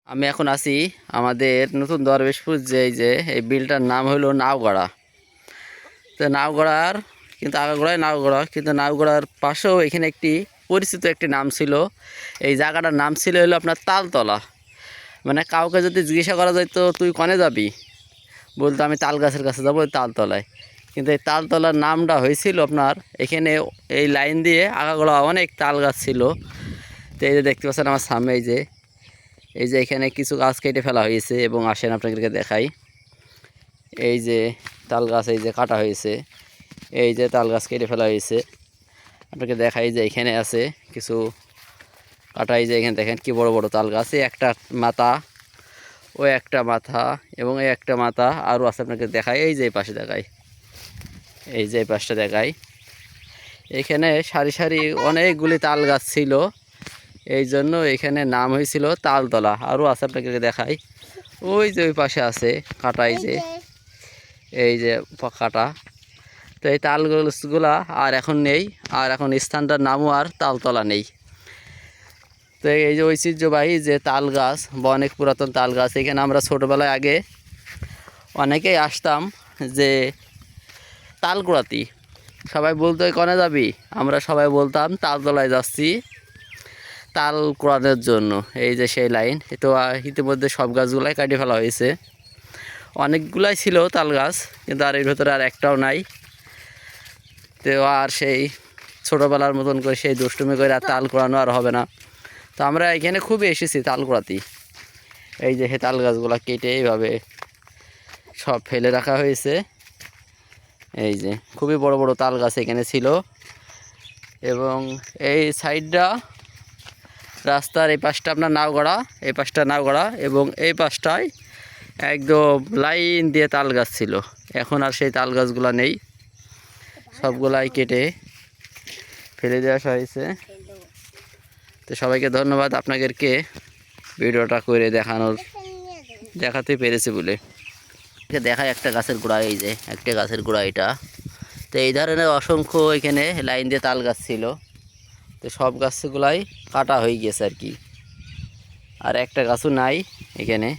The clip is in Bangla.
আমি এখন আছি আমাদের নতুন দরবেশপুর যে এই বিলটার নাম হলো নাওগড়া। তো নাওগড়ার কিন্তু আগাগোড়ায় নাওগড়া, কিন্তু নাওগড়ার পাশেও এখানে একটি পরিচিত একটি নাম ছিল। এই জায়গাটার নাম ছিল হলো আপনার তালতলা। মানে কাউকে যদি জিজ্ঞাসা করা যায় তো তুই কনে যাবি, বলতো আমি তাল গাছের কাছে যাবো ওই তালতলায়। কিন্তু এই তালতলার নামটা হয়েছিল আপনার এখানে এই লাইন দিয়ে আগাগোড়া অনেক তাল গাছ ছিল। তো এই যে দেখতে পাচ্ছেন আমার সামনে এই যে এখানে কিছু গাছ কেটে ফেলা হয়েছে এবং আসেন আপনাদেরকে দেখাই। এই যে তাল গাছ এই যে কাটা হয়েছে, এই যে তাল গাছ কেটে ফেলা হয়েছে আপনাকে দেখাই যে এখানে আছে কিছু কাটা। এই যে এখানে দেখেন কি বড় বড় তাল গাছ, একটা মাথা, ও একটা মাথা এবং এই একটা মাথা আরও আছে আপনাকে দেখাই। এই যে এই পাশে দেখাই, এই যে এই পাশটা দেখাই। এখানে সারি সারি অনেকগুলি তাল গাছ ছিল, এই জন্য এখানে নাম হয়েছিল তালতলা। আরও আছে আপনাকে দেখাই, ওই যে ওই পাশে আছে কাটা, এই যে কাটা। তো এই তাল গাছগুলা আর এখন নেই, আর এখন স্থানটার নামও আর তালতলা নেই। তো এই যে ঐতিহ্যবাহী যে তাল গাছ বা অনেক পুরাতন তাল গাছ, এখানে আমরা ছোটোবেলায় আগে অনেকেই আসতাম যে তাল কুড়াতি। সবাই বলতো কনে যাবি, আমরা সবাই বলতাম তালতলায় যাচ্ছি তাল কুড়ানোর জন্য। এই যে সেই লাইন, তো ইতিমধ্যে সব গাছগুলাই কাটিয়ে ফেলা হয়েছে। অনেকগুলাই ছিল তাল গাছ, কিন্তু আর এর ভেতরে আর একটাও নাই। তো আর সেই ছোটোবেলার মতন করে সেই দুষ্টুমি করে আর তাল কুড়ানো আর হবে না। তো আমরা এখানে খুবই এসেছি তাল কুড়াতে। এই যে সেই তাল গাছগুলো কেটে এইভাবে সব ফেলে রাখা হয়েছে। এই যে খুবই বড় বড় তাল গাছ এখানে ছিল, এবং এই সাইডটা রাস্তার এই পাশটা আপনার নাওগড়া, এই পাশটা নাওগড়া, এবং এই পাশটায় একদম লাইন দিয়ে তাল গাছ ছিল। এখন আর সেই তাল গাছগুলো নেই, সবগুলাই কেটে ফেলে দেওয়া হয়েছে। তো সবাইকে ধন্যবাদ আপনাদেরকে ভিডিওটা করে দেখাতে পেরেছি বলে। দেখায় একটা গাছের গোড়া, এই যে একটা গাছের গোড়া এটা। তো এই ধরনের অসংখ্য এখানে লাইন দিয়ে তাল গাছ ছিল, তো সব গাছগুলাই কাটা হয়ে গেছে আর কি, আর একটা গাছও নাই এখানে।